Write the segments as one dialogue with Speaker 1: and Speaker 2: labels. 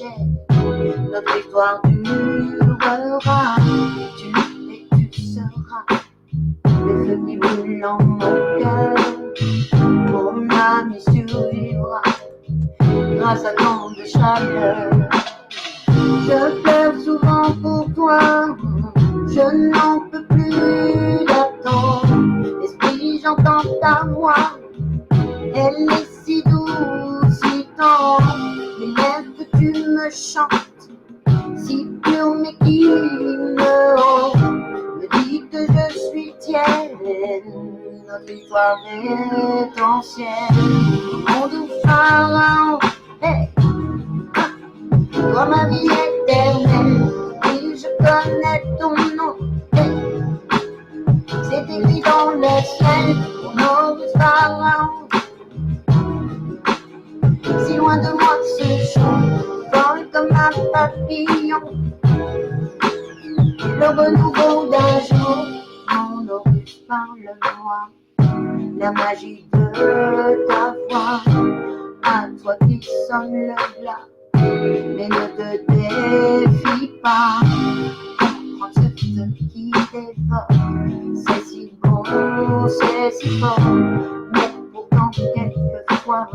Speaker 1: prochaine. Notre histoire durera. Tu seras le feu qui brûle en mon cœur. Mon âme y survivra grâce à tant de chaleur. Je pleure souvent pour toi, je n'en peux plus d'attendre. Esprit, j'entends ta voix, elle est si douce, si tendre. Les lèvres que tu me chantes, si pure mais qui me rend, me dit que je suis tienne. Notre histoire est ancienne. Mon doux pharaon, hey. Toi ma vie éternelle, oui je connais ton nom, hey. C'est écrit dans le ciel, mon nom de pharaon. Si loin de moi ce chant, vole comme un papillon. Le renouveau d'un jour, mon orus parle-moi. La magie de ta voix, à toi qui sonne le glas. Mais ne te défie pas, comprends ce qui dévore. C'est si bon, c'est si fort, mais pourtant quelquefois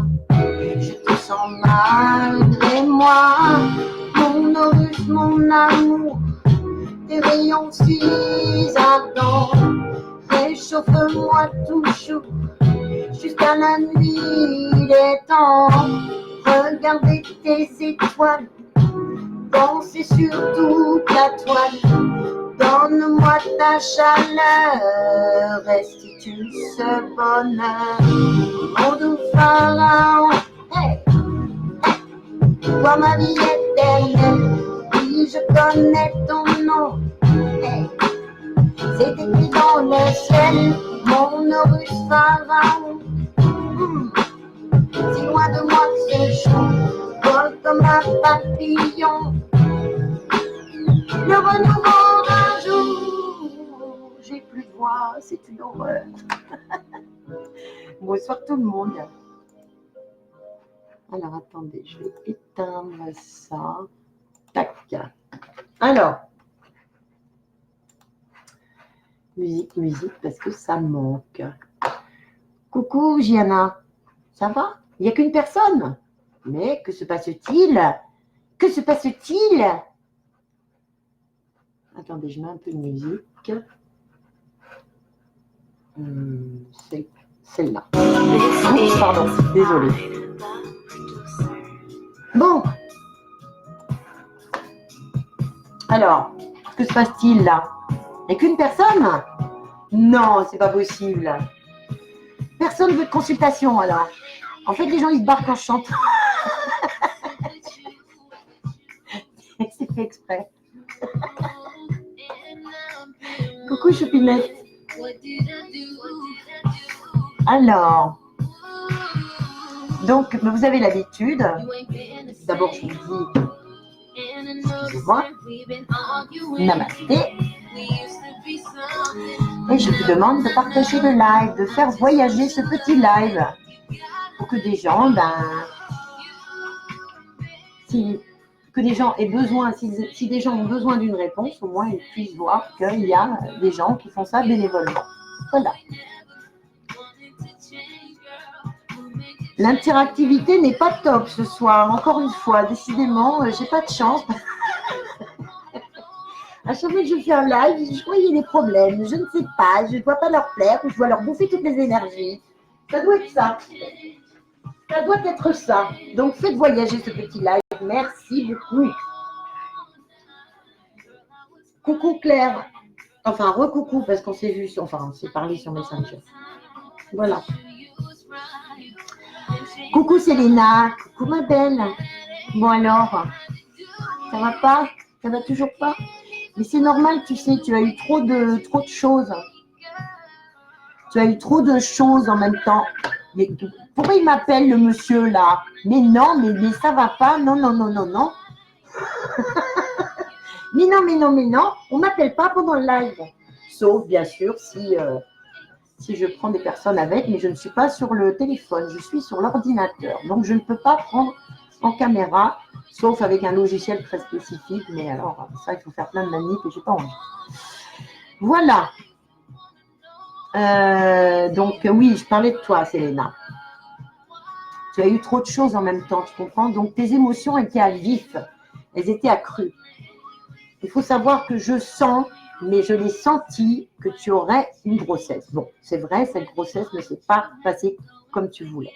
Speaker 1: je te sens malgré moi. Mon orus, mon amour, tes rayons si ardents, réchauffe-moi toujours jusqu'à la nuit des temps. Regardez tes étoiles, danser sur toute la toile. Donne-moi ta chaleur, restitue ce bonheur. Mon doux pharaon, hey, hey. Toi ma vie éternelle, oui je connais ton nom, hey. C'est écrit dans le ciel, mon orus pharaon. Si loin de moi ce chant, vole comme un papillon. Le renouveau d'un jour, j'ai plus de voix, c'est une horreur. Bonsoir tout le monde. Alors attendez, je vais éteindre ça. Tac. Alors, musique, parce que ça manque. Coucou Gianna, ça va? Il n'y a qu'une personne. Mais que se passe-t-il? Que se passe-t-il? Attendez, je mets un peu de musique. C'est celle-là. Pardon, désolée. Bon. Alors, que se passe-t-il là? Il n'y a qu'une personne? Non, c'est pas possible. Personne veut de consultation alors. En fait, les gens ils se barrent quand je chante. C'est fait exprès. Coucou Choupinette. Alors, donc vous avez l'habitude. D'abord, je vous dis, excusez-moi, namasté. Et je vous demande de partager le live, de faire voyager ce petit live pour que des gens, que des gens aient besoin, si des gens ont besoin d'une réponse, au moins ils puissent voir qu'il y a des gens qui font ça bénévolement. Voilà. L'interactivité n'est pas top ce soir, encore une fois, décidément, j'ai pas de chance. À chaque fois que je fais un live, je crois qu'il y a des problèmes, je ne sais pas, je ne dois pas leur plaire, ou je dois leur bouffer toutes les énergies. Ça doit être ça. Ça doit être ça. Donc faites voyager ce petit live. Merci beaucoup. Coucou Claire. Enfin, recoucou parce qu'on s'est vu, on s'est parlé sur Messenger. Voilà. Coucou Célina. Coucou ma belle. Bon alors, ça va pas? Ça va toujours pas? Mais c'est normal, tu sais, tu as eu trop de choses. Tu as eu trop de choses en même temps. Mais pourquoi il m'appelle le monsieur là? Mais non, mais ça va pas. Non. mais non. On m'appelle pas pendant le live. Sauf, bien sûr, si je prends des personnes avec, mais je ne suis pas sur le téléphone. Je suis sur l'ordinateur. Donc, je ne peux pas prendre en caméra sauf avec un logiciel très spécifique, mais alors, ça, il faut faire plein de manips et j'ai pas envie. Voilà. Donc, oui, je parlais de toi, Selena. Tu as eu trop de choses en même temps, tu comprends? Donc, tes émotions étaient à vif, elles étaient accrues. Il faut savoir que je sens, mais je l'ai senti, que tu aurais une grossesse. Bon, c'est vrai, cette grossesse ne s'est pas passée comme tu voulais.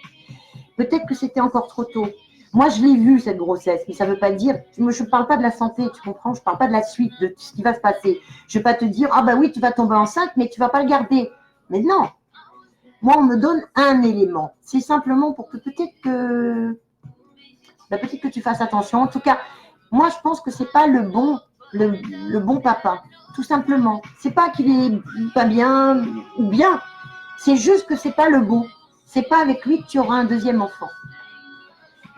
Speaker 1: Peut-être que c'était encore trop tôt. Moi, je l'ai vue, cette grossesse, mais ça ne veut pas dire… Je ne parle pas de la santé, tu comprends? Je ne parle pas de la suite, de ce qui va se passer. Je ne vais pas te dire, ah bah oui, tu vas tomber enceinte, mais tu ne vas pas le garder. Mais non. Moi, on me donne un élément. C'est simplement pour que peut-être que tu fasses attention. En tout cas, moi, je pense que ce n'est pas le bon papa, tout simplement. C'est pas qu'il est pas bien ou bien. C'est juste que c'est pas le bon. C'est pas avec lui que tu auras un deuxième enfant.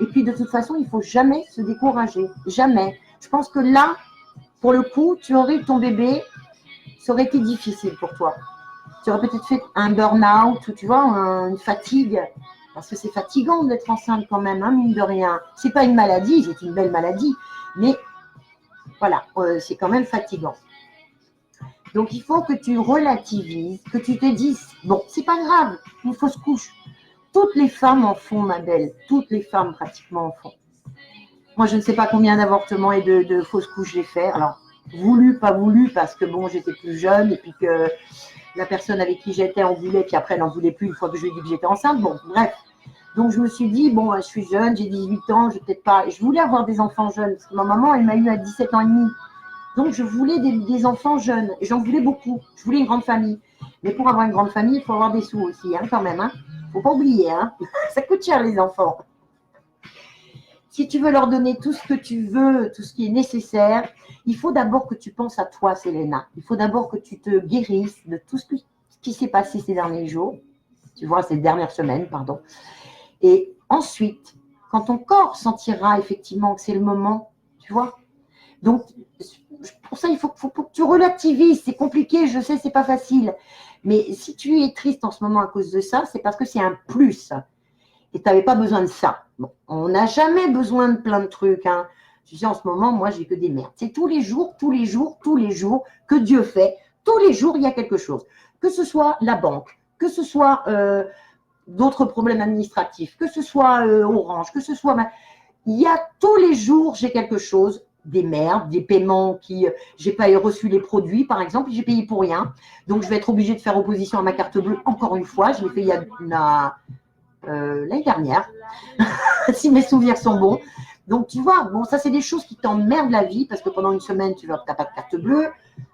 Speaker 1: Et puis, de toute façon, il faut jamais se décourager. Jamais. Je pense que là, pour le coup, tu aurais eu ton bébé, ça aurait été difficile pour toi. Tu aurais peut-être fait un burn-out, ou tu vois, une fatigue. Parce que c'est fatigant d'être enceinte quand même, hein, mine de rien. C'est pas une maladie, c'est une belle maladie. Mais voilà, c'est quand même fatigant. Donc, il faut que tu relativises, que tu te dises, bon, c'est pas grave, une fausse couche. Toutes les femmes en font, ma belle. Toutes les femmes pratiquement en font. Moi, je ne sais pas combien d'avortements et de fausses couches j'ai fait. Alors, voulu, pas voulu, parce que bon, j'étais plus jeune et puis que la personne avec qui j'étais en voulait, puis après, elle n'en voulait plus une fois que je lui ai dit que j'étais enceinte. Bon, bref. Donc, je me suis dit, bon, je suis jeune, j'ai 18 ans, je peut-être pas… Je voulais avoir des enfants jeunes, parce que ma maman, elle m'a eu à 17 ans et demi. Donc, je voulais des enfants jeunes. Et j'en voulais beaucoup. Je voulais une grande famille. Mais pour avoir une grande famille, il faut avoir des sous aussi, hein, quand même. Hein. Faut pas oublier, hein. Ça coûte cher, les enfants. Si tu veux leur donner tout ce que tu veux, tout ce qui est nécessaire, il faut d'abord que tu penses à toi, Selena. Il faut d'abord que tu te guérisses de tout ce qui s'est passé ces derniers jours. Tu vois, ces dernières semaines, pardon. Et ensuite, quand ton corps sentira effectivement que c'est le moment, tu vois. Donc, pour ça, il faut que tu relativises. C'est compliqué, je sais, c'est pas facile. Mais si tu es triste en ce moment à cause de ça, c'est parce que c'est un plus. Et tu n'avais pas besoin de ça. Bon, on n'a jamais besoin de plein de trucs. Hein. Tu sais, en ce moment, moi, j'ai que des merdes. C'est tous les jours que Dieu fait. Tous les jours, il y a quelque chose. Que ce soit la banque, que ce soit d'autres problèmes administratifs, que ce soit Orange, que ce soit… Il y a tous les jours, j'ai quelque chose, des merdes, des paiements qui… j'ai pas reçu les produits, par exemple, j'ai payé pour rien. Donc, je vais être obligée de faire opposition à ma carte bleue encore une fois. Je l'ai fait il y a l'année dernière, si mes souvenirs sont bons. Donc, tu vois, bon, ça, c'est des choses qui t'emmerdent la vie parce que pendant une semaine, tu n'as pas de carte bleue.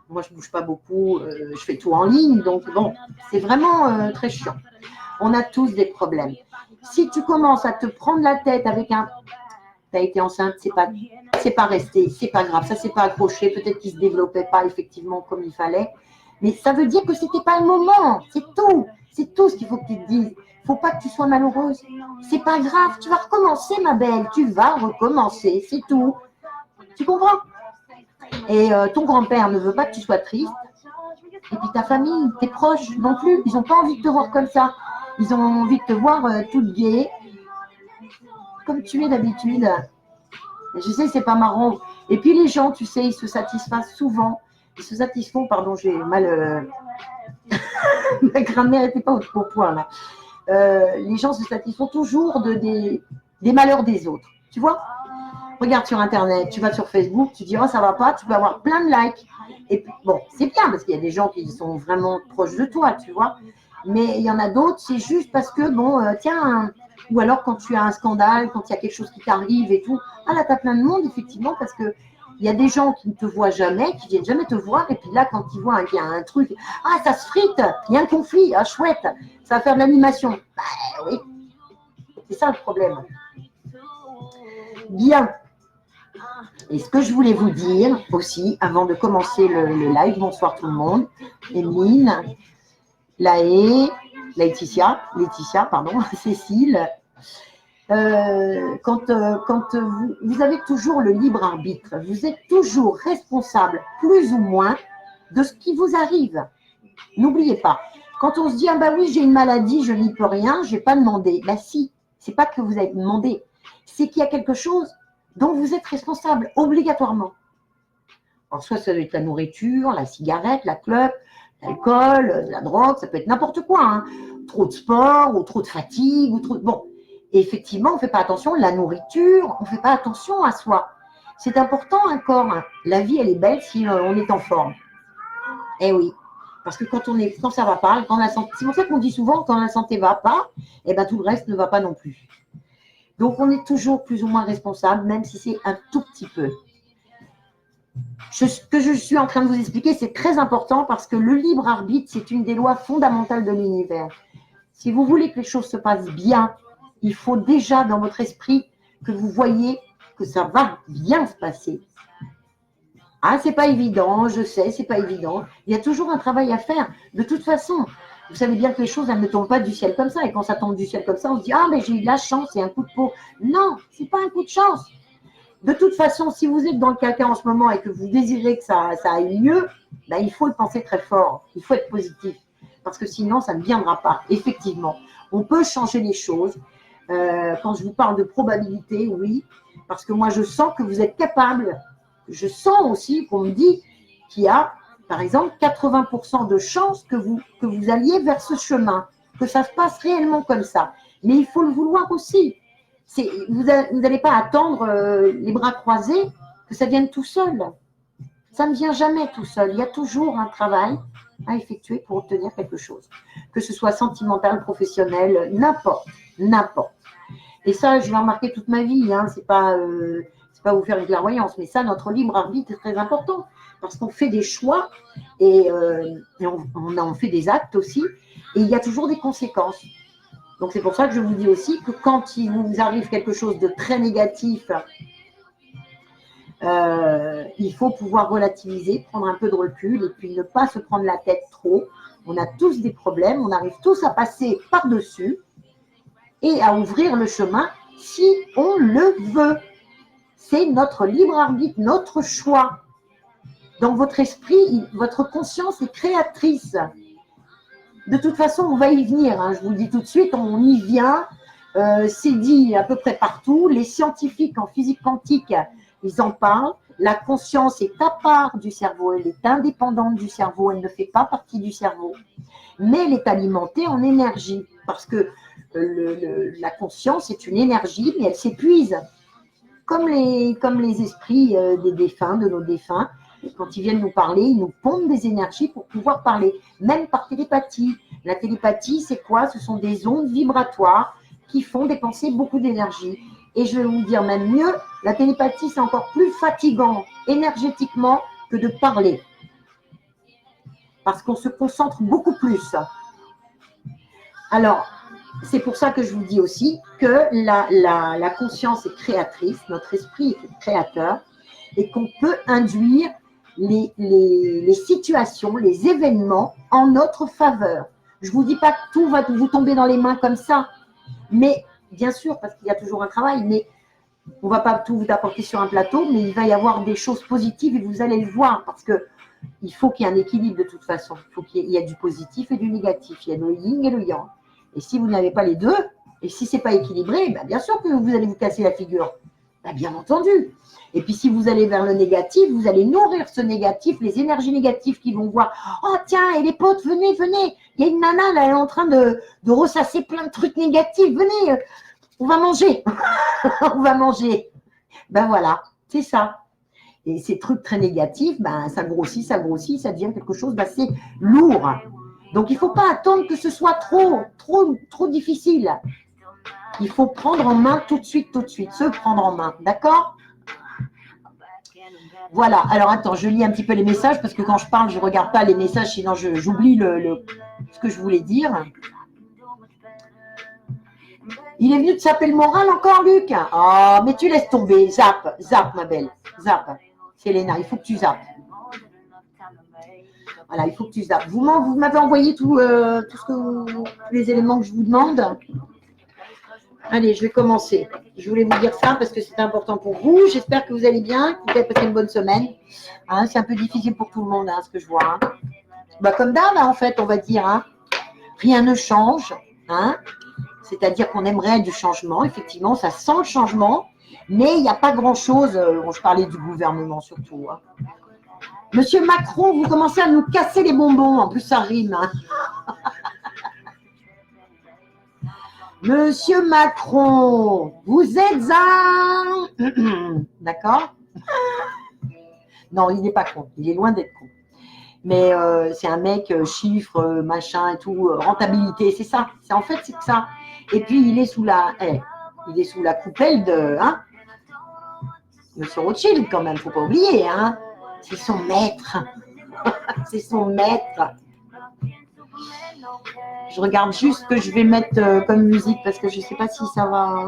Speaker 1: Moi, je ne bouge pas beaucoup, je fais tout en ligne. Donc, bon, c'est vraiment très chiant. On a tous des problèmes. Si tu commences à te prendre la tête avec un… Tu as été enceinte, c'est pas resté, c'est pas grave, ça s'est pas accroché, peut-être qu'il ne se développait pas effectivement comme il fallait. Mais ça veut dire que ce n'était pas le moment, c'est tout. C'est tout ce qu'il faut que tu te dises. Il ne faut pas que tu sois malheureuse. C'est pas grave, tu vas recommencer, ma belle. Tu vas recommencer, c'est tout. Tu comprends? Et ton grand-père ne veut pas que tu sois triste. Et puis ta famille, tes proches non plus, ils n'ont pas envie de te voir comme ça. Ils ont envie de te voir toute gaie, comme tu es d'habitude. Je sais, c'est pas marrant. Et puis les gens, tu sais, ils se satisfont souvent. Ils se satisfont, pardon, j'ai mal… Ma grammaire n'était pas au point là. Les gens se satisfont toujours des malheurs des autres. Tu vois? Regarde sur Internet, tu vas sur Facebook, tu dis oh ça va pas, tu peux avoir plein de likes. Et puis bon, c'est bien parce qu'il y a des gens qui sont vraiment proches de toi, tu vois. Mais il y en a d'autres, c'est juste parce que bon, tiens, ou alors quand tu as un scandale, quand il y a quelque chose qui t'arrive et tout, ah là t'as plein de monde effectivement parce que il y a des gens qui ne te voient jamais, qui viennent jamais te voir, et puis là, quand ils voient qu'il y a un truc, ah, ça se frite, il y a un conflit, ah, chouette, ça va faire de l'animation. Bah oui, c'est ça le problème. Bien. Et ce que je voulais vous dire aussi, avant de commencer le live, bonsoir tout le monde, Emeline, Laetitia, pardon, Cécile, quand vous avez toujours le libre arbitre, vous êtes toujours responsable, plus ou moins, de ce qui vous arrive. N'oubliez pas, quand on se dit, ah bah oui, j'ai une maladie, je n'y peux rien, je n'ai pas demandé. Bah si, c'est pas que vous avez demandé, c'est qu'il y a quelque chose Donc, vous êtes responsable, obligatoirement. Alors, soit ça doit être la nourriture, la cigarette, la clope, l'alcool, la drogue, ça peut être n'importe quoi. Hein. Trop de sport, ou trop de fatigue, ou trop de... Bon, et effectivement, on ne fait pas attention à la nourriture, on ne fait pas attention à soi. C'est important un corps. Hein. La vie, elle est belle si on est en forme. Eh oui. Parce que quand ça va pas, quand la santé, c'est pour ça qu'on dit souvent quand la santé va pas, eh ben tout le reste ne va pas non plus. Donc on est toujours plus ou moins responsable, même si c'est un tout petit peu. Ce que je suis en train de vous expliquer, c'est très important parce que le libre arbitre, c'est une des lois fondamentales de l'univers. Si vous voulez que les choses se passent bien, il faut déjà dans votre esprit que vous voyez que ça va bien se passer. Ah, c'est pas évident, je sais, c'est pas évident. Il y a toujours un travail à faire. De toute façon, vous savez bien que les choses, elles ne tombent pas du ciel comme ça. Et quand ça tombe du ciel comme ça, on se dit, ah, mais j'ai eu de la chance, c'est un coup de peau. Non, c'est pas un coup de chance. De toute façon, si vous êtes dans le caca en ce moment et que vous désirez que ça aille mieux, ben, il faut le penser très fort. Il faut être positif. Parce que sinon, ça ne viendra pas. Effectivement, on peut changer les choses. Quand je vous parle de probabilité, oui. Parce que moi, je sens que vous êtes capable. Je sens aussi qu'on me dit qu'il y a, par exemple, 80% de chances que vous alliez vers ce chemin, que ça se passe réellement comme ça. Mais il faut le vouloir aussi. Vous n'allez pas attendre les bras croisés que ça vienne tout seul. Ça ne vient jamais tout seul. Il y a toujours un travail à effectuer pour obtenir quelque chose. Que ce soit sentimental, professionnel, n'importe. Et ça, je l'ai remarqué toute ma vie. Hein. C'est pas vous faire une clairvoyance, mais ça, notre libre arbitre est très important. Parce qu'on fait des choix et on en fait des actes aussi. Et il y a toujours des conséquences. Donc, c'est pour ça que je vous dis aussi que quand il vous arrive quelque chose de très négatif, il faut pouvoir relativiser, prendre un peu de recul et puis ne pas se prendre la tête trop. On a tous des problèmes, on arrive tous à passer par-dessus et à ouvrir le chemin si on le veut. C'est notre libre arbitre, notre choix. Dans votre esprit, votre conscience est créatrice. De toute façon, on va y venir. Hein. Je vous le dis tout de suite, on y vient. C'est dit à peu près partout. Les scientifiques en physique quantique, ils en parlent. La conscience est à part du cerveau. Elle est indépendante du cerveau. Elle ne fait pas partie du cerveau. Mais elle est alimentée en énergie. Parce que la conscience est une énergie, mais elle s'épuise. Comme les esprits des défunts, de nos défunts. Quand ils viennent nous parler, ils nous pompent des énergies pour pouvoir parler, même par télépathie. La télépathie, c'est quoi? Ce sont des ondes vibratoires qui font dépenser beaucoup d'énergie. Et je vais vous dire même mieux, la télépathie, c'est encore plus fatigant énergétiquement que de parler. Parce qu'on se concentre beaucoup plus. Alors, c'est pour ça que je vous dis aussi que la conscience est créatrice, notre esprit est créateur, et qu'on peut induire les situations, les événements en notre faveur. Je ne vous dis pas que tout va vous tomber dans les mains comme ça, mais bien sûr, parce qu'il y a toujours un travail, mais on ne va pas tout vous apporter sur un plateau, mais il va y avoir des choses positives et vous allez le voir, parce qu'il faut qu'il y ait un équilibre de toute façon. Il faut qu'il y ait du positif et du négatif. Il y a le yin et le yang. Et si vous n'avez pas les deux, et si ce n'est pas équilibré, ben bien sûr que vous allez vous casser la figure. Ben bien entendu. Et puis, si vous allez vers le négatif, vous allez nourrir ce négatif, les énergies négatives qui vont voir « Oh, tiens, et les potes, venez, il y a une nana, là, elle est en train de ressasser plein de trucs négatifs. Venez, on va manger. » On va manger. Ben voilà, c'est ça. Et ces trucs très négatifs, ben, ça grossit, ça devient quelque chose d'assez lourd. Donc, il ne faut pas attendre que ce soit trop difficile. Il faut prendre en main tout de suite, se prendre en main. D'accord ? Voilà. Alors, attends, je lis un petit peu les messages parce que quand je parle, je ne regarde pas les messages, sinon j'oublie ce que je voulais dire. Il est venu te saper le moral encore, Luc? Oh, mais tu laisses tomber. Zap, ma belle. Zap. C'est Léna, il faut que tu zappes. Voilà, il faut que tu zappes. Vous m'avez envoyé tous les éléments que je vous demande. Allez, je vais commencer. Je voulais vous dire ça parce que c'est important pour vous. J'espère que vous allez bien, que vous avez passé une bonne semaine. Hein, c'est un peu difficile pour tout le monde, hein, ce que je vois. Hein. Bah, comme d'hab, en fait, on va dire. Hein. Rien ne change. Hein. C'est-à-dire qu'on aimerait du changement. Effectivement, ça sent le changement. Mais il n'y a pas grand-chose. Je parlais du gouvernement surtout. Hein. Monsieur Macron, vous commencez à nous casser les bonbons. En plus, ça rime. Hein. Monsieur Macron, vous êtes un... D'accord? Non, il n'est pas con. Il est loin d'être con. Mais c'est un mec, chiffres, machin et tout, rentabilité, c'est ça. En fait, c'est que ça. Et puis, il est sous la coupelle de... Hein, Monsieur Rothschild, quand même, faut pas oublier. Hein, c'est son maître. C'est son maître. Je regarde juste ce que je vais mettre comme musique parce que je ne sais pas si ça va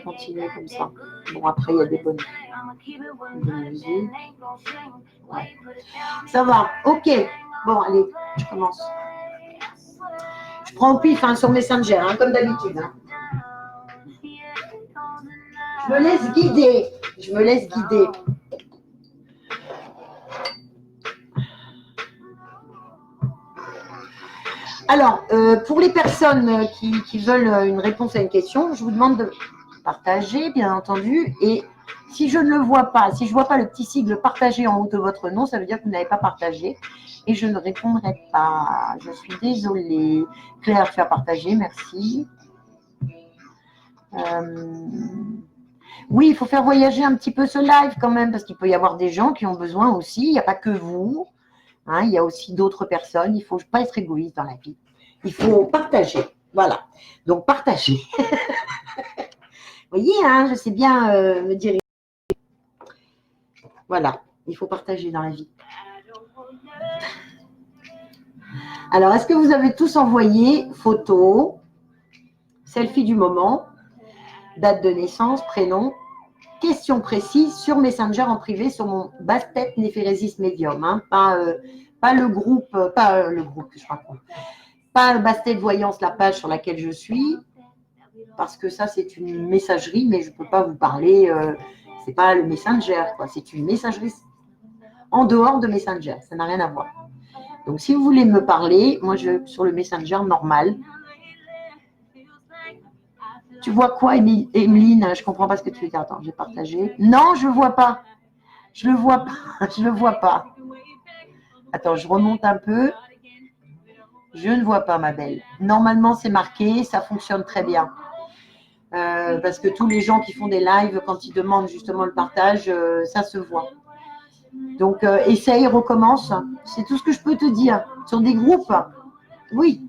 Speaker 1: continuer comme ça. Bon, après, il y a des bonnes musiques. Ouais. Ça va, ok. Bon, allez, je commence. Je prends au pif hein, sur Messenger, hein, comme d'habitude. Hein. Je me laisse guider. Alors, pour les personnes qui veulent une réponse à une question, je vous demande de partager, bien entendu. Et si je ne le vois pas, si je ne vois pas le petit sigle partager en haut de votre nom, ça veut dire que vous n'avez pas partagé. Et je ne répondrai pas. Je suis désolée. Claire, faire partager, merci. Oui, il faut faire voyager un petit peu ce live quand même, parce qu'il peut y avoir des gens qui ont besoin aussi. Il n'y a pas que vous. Hein, il y a aussi d'autres personnes. Il ne faut pas être égoïste dans la vie. Il faut partager. Voilà. Donc, partager. Vous voyez, hein, je sais bien me diriger. Voilà. Il faut partager dans la vie. Alors, est-ce que vous avez tous envoyé photo, selfie du moment, date de naissance, prénom, question précise sur Messenger en privé sur mon basse-tête Néphérésis Medium, hein, pas le groupe, que je raconte, pas basse-tête Voyance, la page sur laquelle je suis, parce que ça c'est une messagerie, mais je ne peux pas vous parler, c'est pas le Messenger, quoi, c'est une messagerie en dehors de Messenger, ça n'a rien à voir. Donc si vous voulez me parler, moi je sur le Messenger normal. Tu vois quoi, Emeline? Je ne comprends pas ce que tu veux dire. Attends, j'ai partagé. Non, je ne vois pas. Je ne le vois pas. Je ne le vois pas. Attends, je remonte un peu. Je ne vois pas, ma belle. Normalement, c'est marqué. Ça fonctionne très bien. Parce que tous les gens qui font des lives, quand ils demandent justement le partage, ça se voit. Donc, essaye, recommence. C'est tout ce que je peux te dire. Sur des groupes, oui.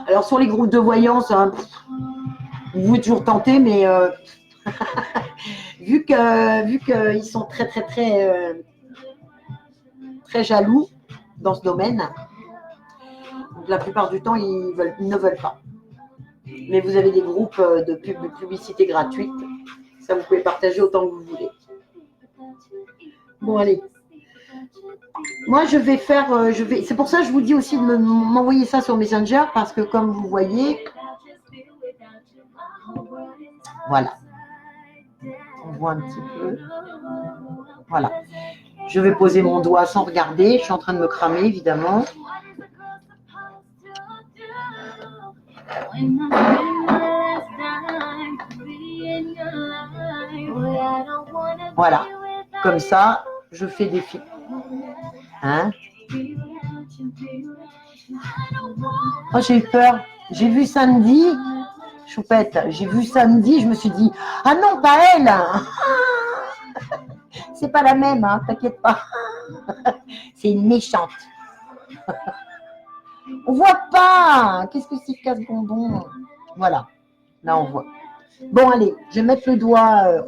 Speaker 1: Alors, sur les groupes de voyance, hein, vous pouvez toujours tenter, mais vu qu'ils sont très jaloux dans ce domaine, donc la plupart du temps, ils ne veulent pas. Mais vous avez des groupes de publicité gratuite. Ça, vous pouvez partager autant que vous voulez. Bon, allez. Moi, je vais faire... c'est pour ça que je vous dis aussi de m'envoyer ça sur Messenger, parce que comme vous voyez... Voilà. On voit un petit peu. Voilà. Je vais poser mon doigt sans regarder. Je suis en train de me cramer, évidemment. Voilà. Comme ça, je fais des films. Hein? Oh, j'ai eu peur. J'ai vu samedi, Choupette, j'ai vu samedi, je me suis dit, ah non, pas elle. C'est pas la même, hein, t'inquiète pas. C'est une méchante. On voit pas. Qu'est-ce que c'est casse-bonbon? Voilà. Là, on voit. Bon, allez, je vais mettre le doigt,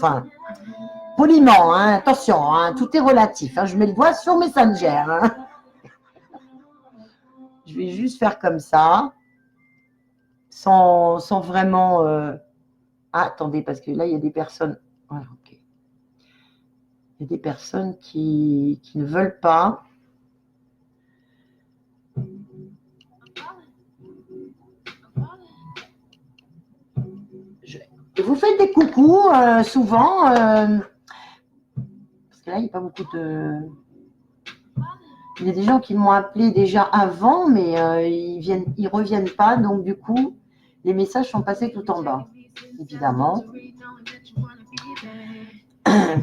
Speaker 1: poliment, hein, attention, hein, tout est relatif. Hein, je mets le doigt sur Messenger. Hein. Je vais juste faire comme ça, sans vraiment... Ah, attendez, parce que là, il y a des personnes... Ouais, ok. Il y a des personnes qui ne veulent pas. Vous faites des coucous souvent, parce que là, il n'y a pas beaucoup de... Il y a des gens qui m'ont appelé déjà avant, mais ils reviennent pas, donc du coup, les messages sont passés tout en bas.
Speaker 2: évidemment.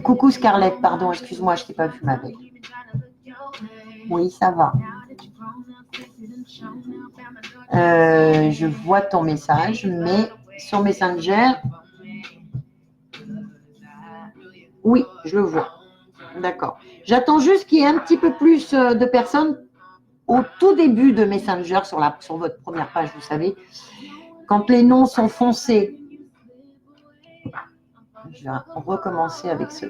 Speaker 2: Coucou Scarlett, pardon, excuse-moi, je ne t'ai pas vu ma belle. Oui, ça va. Je vois ton message, mais sur Messenger, oui, je le vois. D'accord. J'attends juste qu'il y ait un petit peu plus de personnes au tout début de Messenger, sur votre première page, vous savez, quand les noms sont foncés. Je vais recommencer avec ce.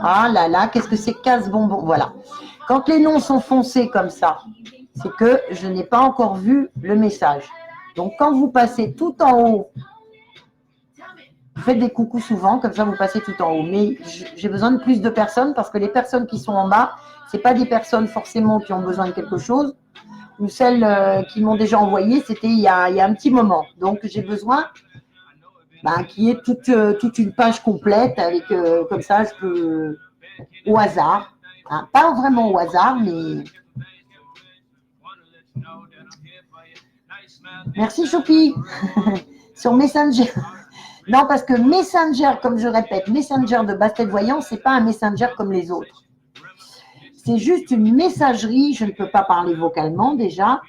Speaker 2: Ah là là, qu'est-ce que c'est casse-bonbon? Voilà. Quand les noms sont foncés comme ça, c'est que je n'ai pas encore vu le message. Donc, quand vous passez tout en haut, vous faites des coucous souvent, comme ça vous passez tout en haut. Mais j'ai besoin de plus de personnes parce que les personnes qui sont en bas, ce n'est pas des personnes forcément qui ont besoin de quelque chose, ou celles qui m'ont déjà envoyé, c'était il y a un petit moment. Donc, j'ai besoin qu'il y ait toute une page complète avec, comme ça, je peux, au hasard, hein, pas vraiment au hasard, mais... Merci Choupi. Sur Messenger. Non, parce que Messenger, comme je répète, Messenger de Bastet Voyance, ce n'est pas un Messenger comme les autres. C'est juste une messagerie. Je ne peux pas parler vocalement déjà.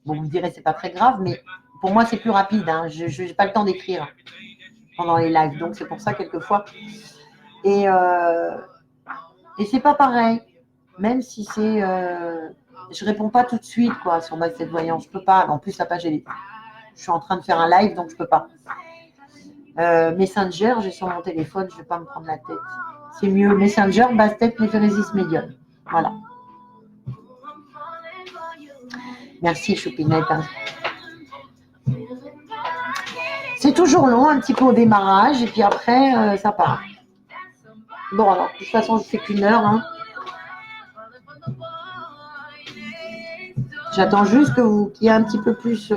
Speaker 2: Bon, vous me direz, c'est pas très grave, mais pour moi, c'est plus rapide. Hein. Je n'ai pas le temps d'écrire pendant les lives. Donc, c'est pour ça, quelquefois. Et c'est pas pareil. Même si c'est... je réponds pas tout de suite, quoi, sur Bastet Voyance. Je peux pas. En plus, la page, je suis en train de faire un live, donc je peux pas. Messenger, j'ai sur mon téléphone, je ne vais pas me prendre la tête. C'est mieux. Messenger, Bastet, Néphérésis, Medium. Voilà. Merci, Choupinette. C'est toujours long, un petit peu au démarrage, et puis après, ça part. Bon, alors, de toute façon, je ne fais qu'une heure. Hein. J'attends juste qu'il y ait un petit peu plus...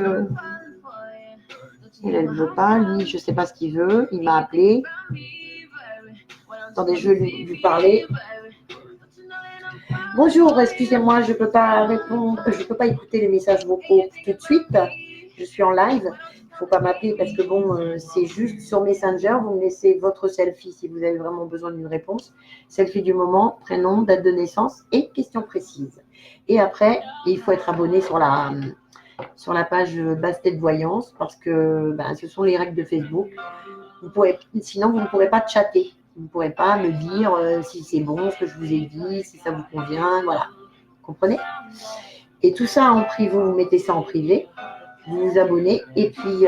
Speaker 2: Elle ne veut pas, lui, je ne sais pas ce qu'il veut. Il m'a appelé. Attendez, je vais lui parler. Bonjour, excusez-moi, je ne peux pas répondre, je ne peux pas écouter les messages vocaux tout de suite. Je suis en live. Il ne faut pas m'appeler parce que bon, c'est juste sur Messenger. Vous me laissez votre selfie si vous avez vraiment besoin d'une réponse. Selfie du moment, prénom, date de naissance et question précise. Et après, il faut être abonné sur la page Bastet de Voyance parce que ce sont les règles de Facebook. Sinon, vous ne pourrez pas chatter. Vous ne pourrez pas me dire si c'est bon ce que je vous ai dit, si ça vous convient, voilà. Vous comprenez? Et tout ça en privé, vous mettez ça en privé, vous vous abonnez et puis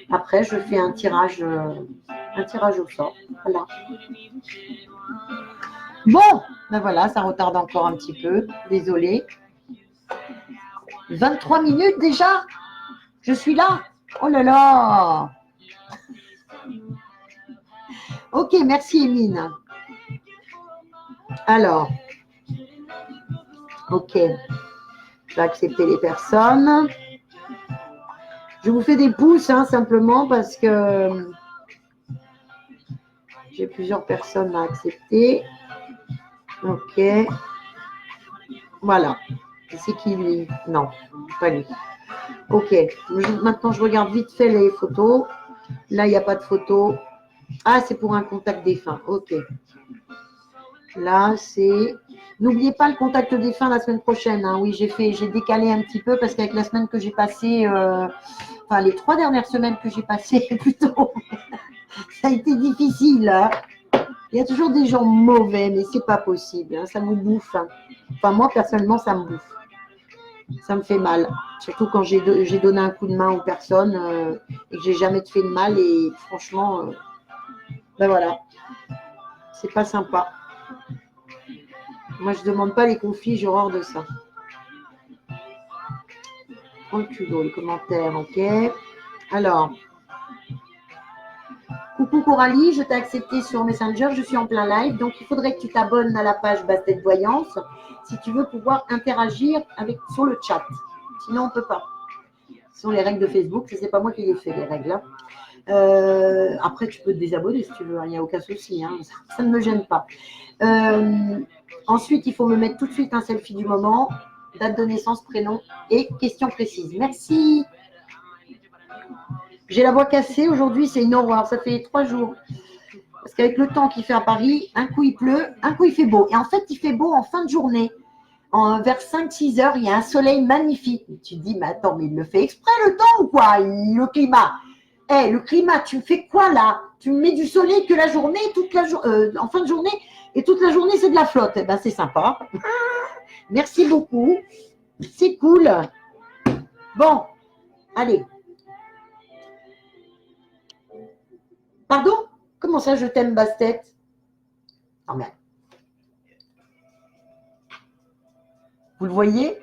Speaker 2: après, je fais un tirage au sort. Voilà. Bon, voilà, ça retarde encore un petit peu. Désolée. 23 minutes déjà? Je suis là? Oh là là! Ok, merci Emine. Alors, ok, je vais accepter les personnes. Je vous fais des pouces, hein, simplement parce que j'ai plusieurs personnes à accepter. Ok. Voilà. C'est qui lui? Non, pas lui. Ok. Maintenant, je regarde vite fait les photos. Là, il n'y a pas de photo. Ah, c'est pour un contact défunt. Ok. Là, c'est... N'oubliez pas le contact défunt la semaine prochaine. Hein. Oui, j'ai décalé un petit peu parce qu'avec la semaine que j'ai passée, enfin les 3 dernières semaines que j'ai passées plutôt, ça a été difficile. Hein. Il y a toujours des gens mauvais, mais c'est pas possible. Hein. Ça me bouffe. Hein. Enfin, moi, personnellement, ça me bouffe. Ça me fait mal. Surtout quand j'ai donné un coup de main aux personnes et que j'ai jamais fait de mal. Et franchement, voilà. C'est pas sympa. Moi, je ne demande pas les conflits, j'ai horreur de ça. Prends le culot, les commentaires, ok. Alors, coucou Coralie, je t'ai accepté sur Messenger, je suis en plein live, donc il faudrait que tu t'abonnes à la page Bastet Voyance si tu veux pouvoir interagir sur le chat. Sinon, on ne peut pas. Ce sont les règles de Facebook, ce n'est pas moi qui les fais, les règles. Hein. Après, tu peux te désabonner si tu veux, il n'y a aucun souci, hein. Ça ne me gêne pas. Ensuite, il faut me mettre tout de suite un selfie du moment, date de naissance, prénom et question précise. Merci. J'ai la voix cassée aujourd'hui, c'est une horreur. Ça fait 3 jours. Parce qu'avec le temps qu'il fait à Paris, un coup il pleut, un coup il fait beau. Et en fait, il fait beau en fin de journée. Vers 5-6 heures, il y a un soleil magnifique. Et tu te dis, mais attends, mais il le fait exprès le temps ou quoi? Le climat. Le climat, tu me fais quoi là? Tu me mets du soleil que la journée, en fin de journée, et toute la journée, c'est de la flotte. Eh ben, c'est sympa. Merci beaucoup. C'est cool. Bon, allez. Pardon? Comment ça, je t'aime, basse-tête? Oh merde. Vous le voyez?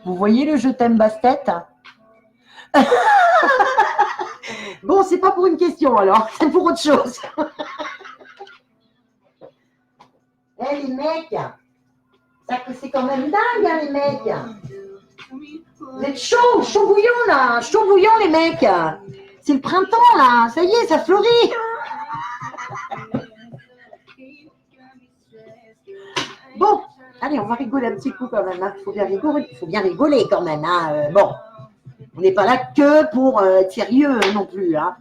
Speaker 2: Vous voyez le je t'aime, basse-tête? Bon, c'est pas pour une question alors, c'est pour autre chose. Les mecs, c'est quand même dingue, hein, les mecs. Vous êtes chaud, chaud bouillant là, chaud bouillant les mecs. C'est le printemps là, ça y est, ça fleurit. Bon, allez, on va rigoler un petit coup quand même. Il faut bien rigoler quand même. Hein. Bon, on n'est pas là que pour être sérieux non plus. Hein.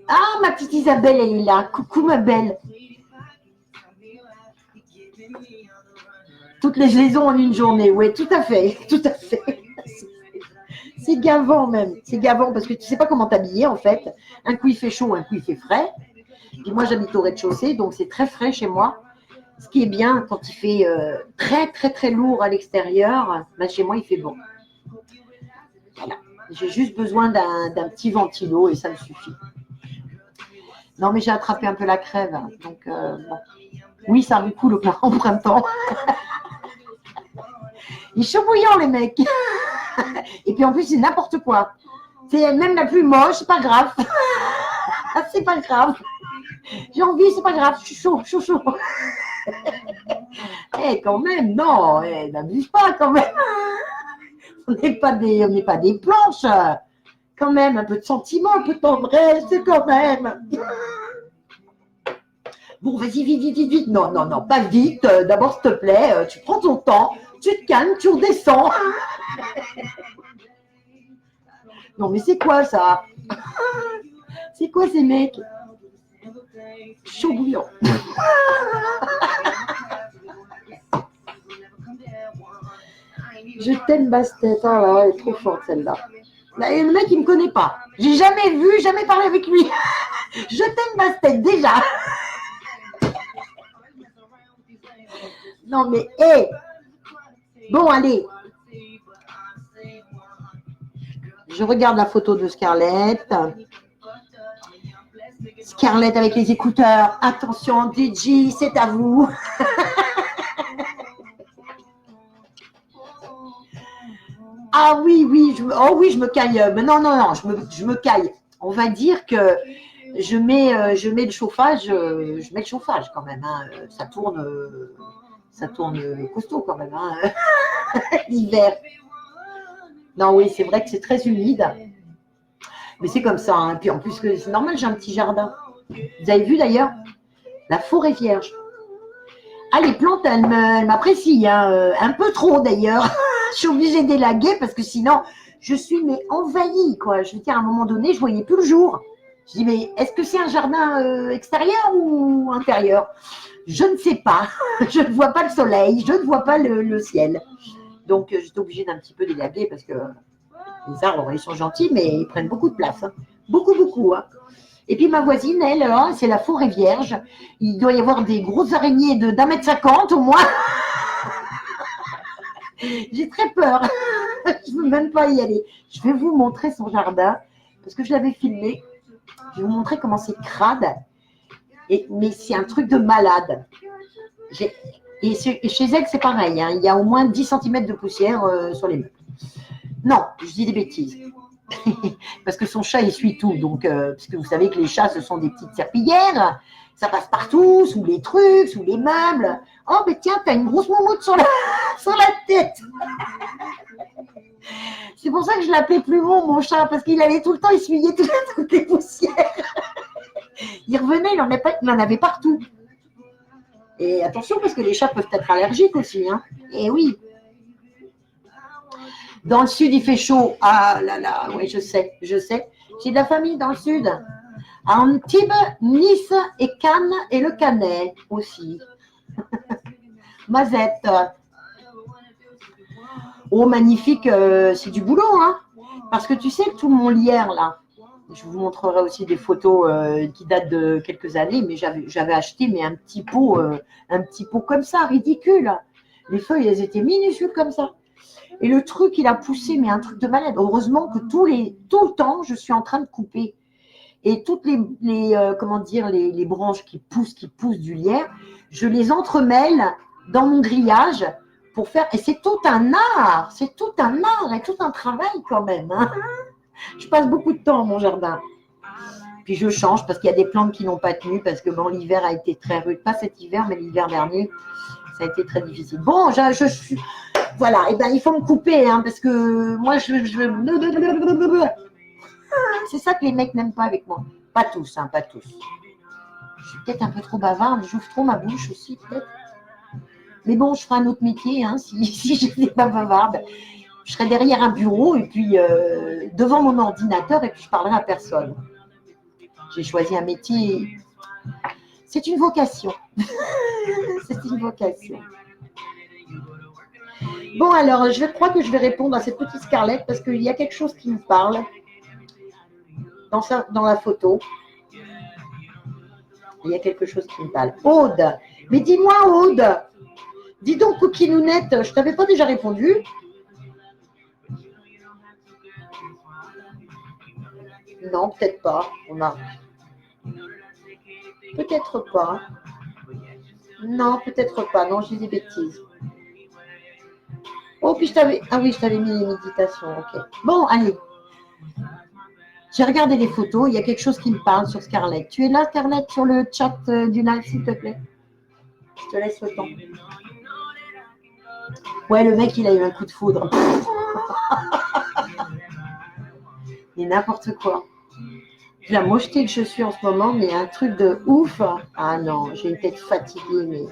Speaker 2: Ah, ma petite Isabelle, elle est là. Coucou ma belle. Toutes les liaisons en une journée, oui, tout à fait, tout à fait. C'est gavant même, c'est gavant parce que tu ne sais pas comment t'habiller en fait. Un coup il fait chaud, un coup il fait frais. Puis moi j'habite au rez-de-chaussée, donc c'est très frais chez moi. Ce qui est bien quand il fait très très très lourd à l'extérieur, ben, chez moi il fait bon. Voilà, j'ai juste besoin d'un petit ventilo et ça me suffit. Non mais j'ai attrapé un peu la crève, donc bon. Oui ça me coule au printemps. Il est chaud bouillant les mecs. Et puis en plus c'est n'importe quoi. C'est même la plus moche, c'est pas grave. C'est pas grave. J'ai envie, c'est pas grave. Je suis chaud, chaud, chaud. Quand même, non, n'abuse pas quand même. On n'est pas des planches. Quand même, un peu de sentiment, un peu de tendresse, quand même. Bon, vas-y, vite. Non, pas vite. D'abord, s'il te plaît, tu prends ton temps, tu te calmes, tu redescends. Non, mais c'est quoi ça? C'est quoi ces mecs? Chaud bouillant. Je t'aime, basse-tête. Oh là, elle est trop forte celle-là. Le mec, il me connaît pas. J'ai jamais vu, jamais parlé avec lui. Je t'aime, basse-tête, déjà. Non, mais, bon, allez. Je regarde la photo de Scarlett. Scarlett avec les écouteurs. Attention, DJ, c'est à vous. Ah oui, je me caille. Mais non, je me caille. On va dire que je mets le chauffage. Je mets le chauffage quand même. Hein. Ça tourne costaud quand même. Hein. L'hiver. Non, oui, c'est vrai que c'est très humide. Mais c'est comme ça. Hein. Puis en plus, c'est normal, j'ai un petit jardin. Vous avez vu d'ailleurs la forêt vierge. Ah, les plantes, elles m'apprécient. Hein. Un peu trop d'ailleurs. Je suis obligée d'élaguer parce que sinon, je suis envahie. Quoi. Je veux dire, à un moment donné, je ne voyais plus le jour. Je dis, mais est-ce que c'est un jardin extérieur ou intérieur? Je ne sais pas. Je ne vois pas le soleil. Je ne vois pas le ciel. Donc, j'étais obligée d'un petit peu d'élaguer parce que les arbres, ils sont gentils, mais ils prennent beaucoup de place. Hein. Beaucoup. Hein. Et puis, ma voisine, elle, c'est la forêt vierge. Il doit y avoir des grosses araignées d'1,50 m au moins. J'ai très peur. Je ne veux même pas y aller. Je vais vous montrer son jardin parce que je l'avais filmé. Je vais vous montrer comment c'est crade. Mais c'est un truc de malade. Et chez elle, c'est pareil. Hein. Il y a au moins 10 cm de poussière sur les meubles. Non, je dis des bêtises. Parce que son chat, il suit tout. Donc, parce que vous savez que les chats, ce sont des petites serpillières. Ça passe partout, sous les trucs, sous les meubles. Oh, mais tiens, t'as une grosse moumoute sur la tête. C'est pour ça que je l'appelais Plumeau, mon chat, parce qu'il allait tout le temps essuyer toutes les poussières. Il revenait, il en avait partout. Et attention, parce que les chats peuvent être allergiques aussi. Hein. Et oui. Dans le sud, il fait chaud. Ah là là, oui, je sais, je sais. J'ai de la famille dans le sud. À Antibes, Nice et Cannes et le Canet aussi. Mazette. Oh, magnifique, c'est du boulot, hein. Parce que tu sais, tout mon lierre, là, je vous montrerai aussi des photos qui datent de quelques années, mais j'avais acheté mais un petit pot comme ça, ridicule. Les feuilles, elles étaient minuscules comme ça. Et le truc, il a poussé, mais un truc de malade. Heureusement que tout le temps, je suis en train de couper. Et toutes comment dire, les branches qui poussent du lierre, je les entremêle dans mon grillage pour faire. Et c'est tout un art et tout un travail quand même. Hein. Je passe beaucoup de temps dans mon jardin. Puis je change parce qu'il y a des plantes qui n'ont pas tenu parce que bon, l'hiver a été très rude. Pas cet hiver, mais l'hiver dernier, ça a été très difficile. Bon, je suis. Voilà, et ben il faut me couper hein, parce que moi c'est ça que les mecs n'aiment pas avec moi. Pas tous, hein, pas tous. Je suis peut-être un peu trop bavarde, j'ouvre trop ma bouche aussi, peut-être. Mais bon, je ferai un autre métier, hein, si je n'étais pas bavarde. Je serai derrière un bureau et puis devant mon ordinateur et puis je parlerai à personne. J'ai choisi un métier. C'est une vocation. C'est une vocation. Bon, alors, je crois que je vais répondre à cette petite Scarlett parce qu'il y a quelque chose qui me parle dans la photo. Il y a quelque chose qui me parle. Aude, mais dis-moi, Aude, dis donc, Coquinounette, je t'avais pas déjà répondu? Non, peut-être pas. Peut-être pas. Non, peut-être pas. Non, je dis des bêtises. Oh, puis je t'avais mis les méditations. Ok. Bon, allez. J'ai regardé les photos. Il y a quelque chose qui me parle sur Scarlett. Tu es là, Scarlett, sur le chat du live, s'il te plaît? Je te laisse le temps. Ouais, le mec, il a eu un coup de foudre. Et n'importe quoi. La mocheté que je suis en ce moment, mais un truc de ouf. Ah non, j'ai une tête fatiguée, mais...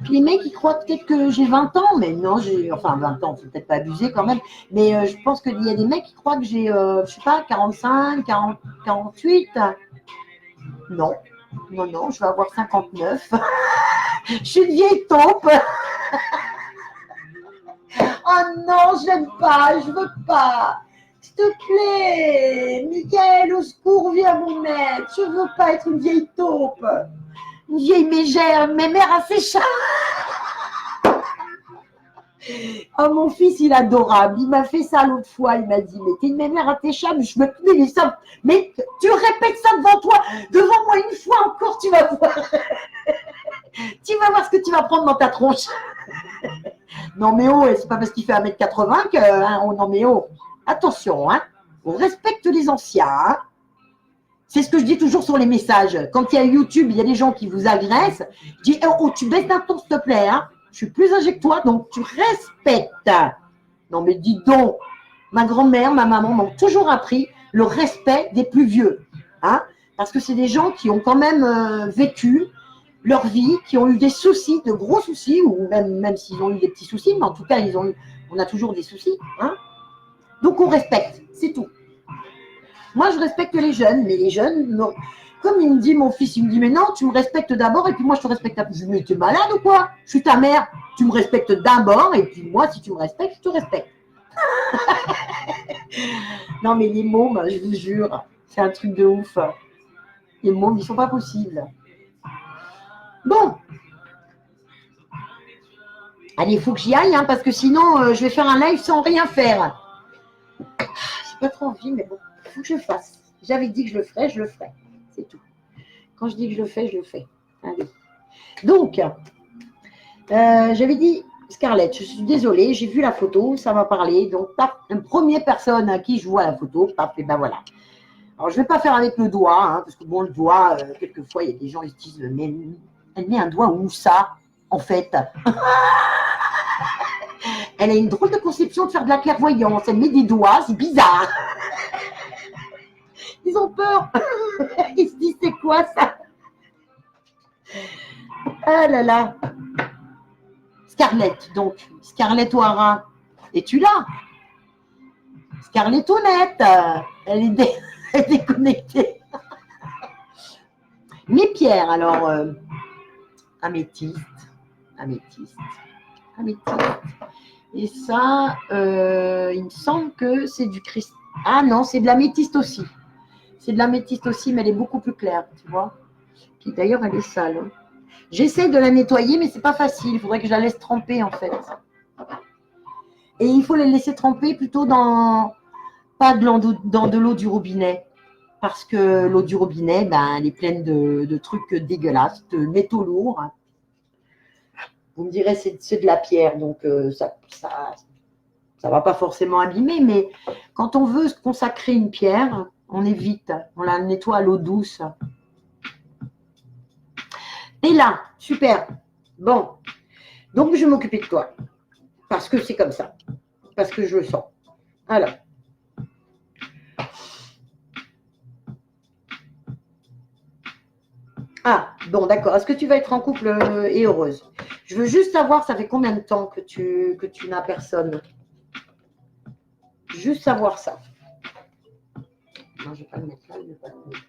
Speaker 2: Puis les mecs, ils croient peut-être que j'ai 20 ans, mais non, enfin 20 ans, faut peut-être pas abuser quand même, mais je pense qu'il y a des mecs qui croient que j'ai, je sais pas, 45, 40, 48. Non, je vais avoir 59. Je suis une vieille taupe. Oh non, je n'aime pas, je veux pas. S'il te plaît, Miguel, au secours, viens mon aide. Je veux pas être une vieille taupe. Une vieille mégère, mémère assez chère. Oh, mon fils, il est adorable. Il m'a fait ça l'autre fois. Il m'a dit, mais t'es une mémère à tes chats. Mais je me dis, mais tu répètes ça devant moi une fois encore, tu vas voir. Tu vas voir ce que tu vas prendre dans ta tronche. Non, mais oh, c'est pas parce qu'il fait 1m80 que, hein, oh, non, mais oh, attention, hein, on respecte les anciens, hein. C'est ce que je dis toujours sur les messages. Quand il y a YouTube, il y a des gens qui vous agressent. Je dis, oh, tu baisses d'un ton, s'il te plaît, hein. Je suis plus âgée que toi, donc tu respectes. Non, mais dis donc, ma grand-mère, ma maman m'ont toujours appris le respect des plus vieux, hein, parce que c'est des gens qui ont quand même vécu leur vie, qui ont eu des soucis, de gros soucis, ou même s'ils ont eu des petits soucis, mais en tout cas, on a toujours des soucis. Hein. Donc, on respecte, c'est tout. Moi, je respecte les jeunes, mais les jeunes, non. Comme il me dit, mon fils, il me dit, mais non, tu me respectes d'abord, et puis moi, je te respecte après. Je dis, mais tu es malade ou quoi? Je suis ta mère, tu me respectes d'abord, et puis moi, si tu me respectes, je te respecte. Non, mais les mômes, je vous jure, c'est un truc de ouf. Les mômes, ils ne sont pas possibles. Bon. Allez, il faut que j'y aille, hein, parce que sinon, je vais faire un live sans rien faire. J'ai pas trop envie, mais bon, il faut que je le fasse. J'avais dit que je le ferais, c'est tout. Quand je dis que je le fais, je le fais. Allez. Donc, j'avais dit, Scarlett, je suis désolée, j'ai vu la photo, ça m'a parlé. Donc, une première personne à qui je vois la photo, et ben voilà. Alors, je ne vais pas faire avec le doigt, hein, parce que bon, le doigt, quelquefois, il y a des gens qui se disent, mais elle met un doigt où ça, en fait? Elle a une drôle de conception de faire de la clairvoyance. Elle met des doigts, c'est bizarre. Ils ont peur. Ils se disent, c'est quoi ça? Ah là là. Scarlett, donc. Scarlett O'Hara. Es-tu là? Scarlettonnette, elle est, elle est déconnectée. Mes pierres, alors, améthyste, améthyste, améthyste. Et ça, il me semble que c'est du cristal. Ah non, c'est de l'améthyste aussi. C'est de l'améthyste aussi, mais elle est beaucoup plus claire, tu vois. Puis d'ailleurs, elle est sale. Hein. J'essaie de la nettoyer, mais c'est pas facile. Il faudrait que je la laisse tremper, en fait. Et il faut les laisser tremper plutôt dans, pas dans de l'eau du robinet. Parce que l'eau du robinet, ben, elle est pleine de trucs dégueulasses, de métaux lourds. Vous me direz, c'est de la pierre, donc ça va pas forcément abîmer, mais quand on veut consacrer une pierre, on évite, on la nettoie à l'eau douce. Et là, super. Bon, donc je vais m'occuper de toi, parce que c'est comme ça, parce que je le sens. Alors. Ah, bon, d'accord. Est-ce que tu vas être en couple et heureuse? Je veux juste savoir, ça fait combien de temps que tu n'as personne? Juste savoir ça. Non, je ne vais pas le mettre là, je vais pas le mettre.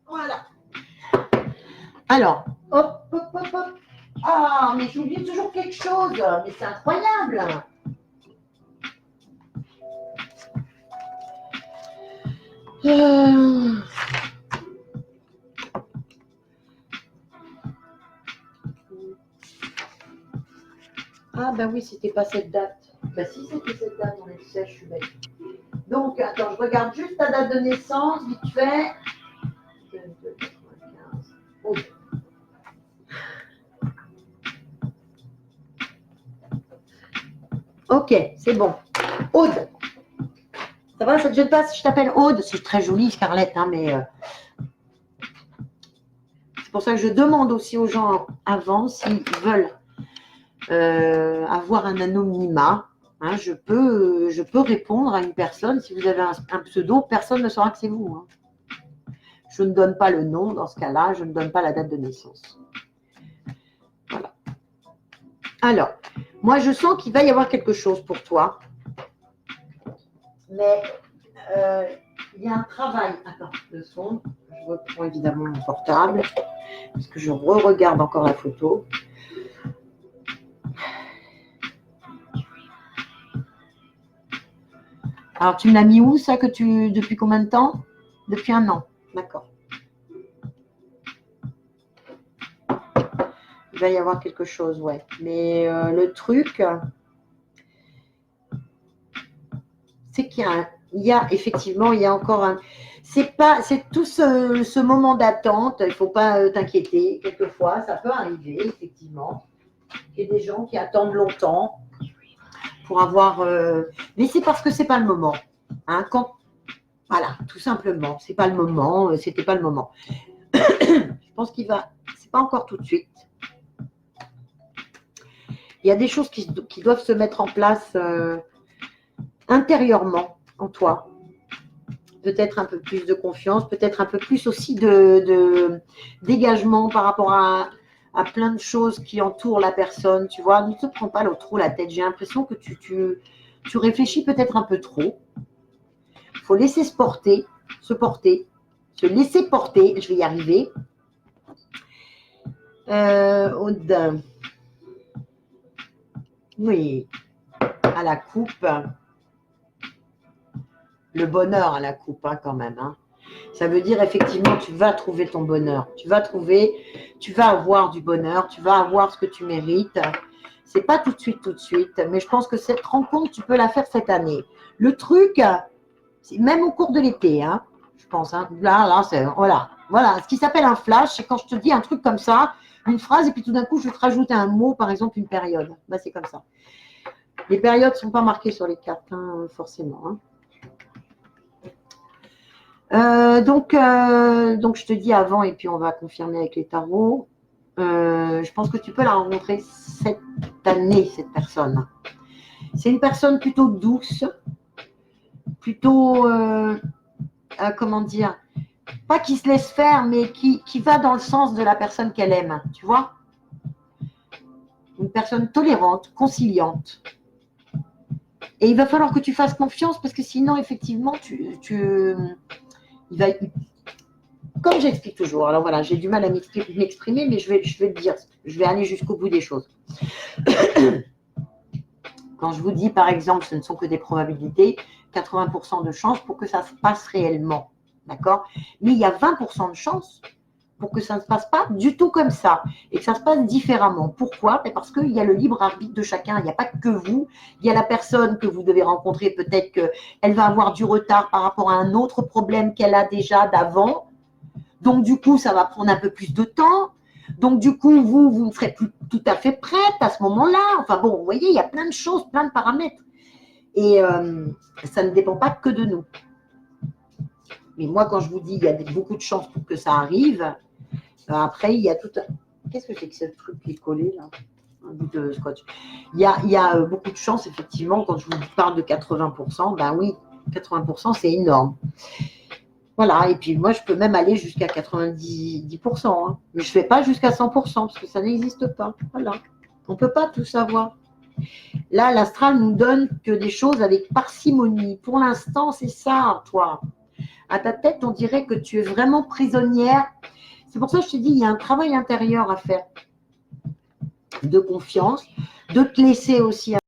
Speaker 2: Voilà. Alors, hop, hop, hop, hop. Ah, mais j'oublie toujours quelque chose. Mais c'est incroyable. Ah, ben oui, c'était pas cette date. Ben si, c'était cette date, on est sèche, je suis bête. Donc, attends, je regarde juste ta date de naissance, vite fait. 22,95. Oh. Ok, c'est bon. Aude. Ça va, ça te gêne pas si je t'appelle Aude? C'est très joli, Scarlett, hein, mais c'est pour ça que je demande aussi aux gens avant s'ils veulent avoir un anonymat. Hein, je peux répondre à une personne. Si vous avez un pseudo, personne ne saura que c'est vous. Hein. Je ne donne pas le nom dans ce cas-là, je ne donne pas la date de naissance. Voilà. Alors, moi, je sens qu'il va y avoir quelque chose pour toi. Mais il y a un travail. Attends, 2 secondes. Je reprends évidemment mon portable parce que je re-regarde encore la photo. Alors, tu me l'as mis où, ça, depuis combien de temps? Depuis 1 an. D'accord. Il va y avoir quelque chose, ouais. Mais le truc, c'est qu'il y a effectivement, il y a encore un. C'est tout ce moment d'attente. Il ne faut pas t'inquiéter. Quelquefois, ça peut arriver, effectivement. Il y a des gens qui attendent longtemps pour avoir. Mais c'est parce que c'est pas le moment. Hein, voilà, tout simplement. C'est pas le moment. C'était pas le moment. Je pense qu'il va. C'est pas encore tout de suite. Il y a des choses qui doivent se mettre en place intérieurement en toi. Peut-être un peu plus de confiance, peut-être un peu plus aussi de dégagement par rapport à plein de choses qui entourent la personne. Tu vois, ne te prends pas trop la tête. J'ai l'impression que tu réfléchis peut-être un peu trop. Il faut laisser se porter, se laisser porter. Je vais y arriver. Aude. Oui, à la coupe. Le bonheur à la coupe, hein, quand même. Hein. Ça veut dire, effectivement, tu vas trouver ton bonheur. Tu vas avoir du bonheur, tu vas avoir ce que tu mérites. C'est pas tout de suite, mais je pense que cette rencontre, tu peux la faire cette année. Le truc, c'est même au cours de l'été, hein, je pense. Hein, là, c'est, voilà. Ce qui s'appelle un flash, c'est quand je te dis un truc comme ça, une phrase, et puis tout d'un coup, je vais te rajouter un mot, par exemple, une période. Ben, c'est comme ça. Les périodes ne sont pas marquées sur les cartes, hein, forcément. Hein. Donc, je te dis avant, et puis on va confirmer avec les tarots. Je pense que tu peux la rencontrer cette année, cette personne. C'est une personne plutôt douce, plutôt, comment dire, pas qui se laisse faire, mais qui va dans le sens de la personne qu'elle aime, tu vois. Une personne tolérante, conciliante. Et il va falloir que tu fasses confiance parce que sinon, effectivement, il va, comme j'explique toujours, alors voilà, j'ai du mal à m'exprimer, mais je vais te dire, je vais aller jusqu'au bout des choses. Quand je vous dis, par exemple, ce ne sont que des probabilités, 80% de chances pour que ça se passe réellement, d'accord? Mais il y a 20% de chances pour que ça ne se passe pas du tout comme ça et que ça se passe différemment. Pourquoi? Parce qu'il y a le libre arbitre de chacun. Il n'y a pas que vous. Il y a la personne que vous devez rencontrer. Peut-être qu'elle va avoir du retard par rapport à un autre problème qu'elle a déjà d'avant. Donc, du coup, ça va prendre un peu plus de temps. Donc, du coup, vous ne serez plus tout à fait prête à ce moment-là. Enfin bon, vous voyez, il y a plein de choses, plein de paramètres. Et ça ne dépend pas que de nous. Mais moi, quand je vous dis, il y a beaucoup de chances pour que ça arrive. Après, il y a tout un... Qu'est-ce que c'est que ce truc qui est collé là? Un bout de scotch. Il y a beaucoup de chances, effectivement, quand je vous parle de 80%, ben oui, 80%, c'est énorme. Voilà, et puis moi, je peux même aller jusqu'à 90%. Hein. Mais je ne fais pas jusqu'à 100% parce que ça n'existe pas. Voilà, on ne peut pas tout savoir. Là, l'astral nous donne que des choses avec parcimonie. Pour l'instant, c'est ça, toi. À ta tête, on dirait que tu es vraiment prisonnière. C'est pour ça que je te dis, il y a un travail intérieur à faire de confiance, de te laisser aussi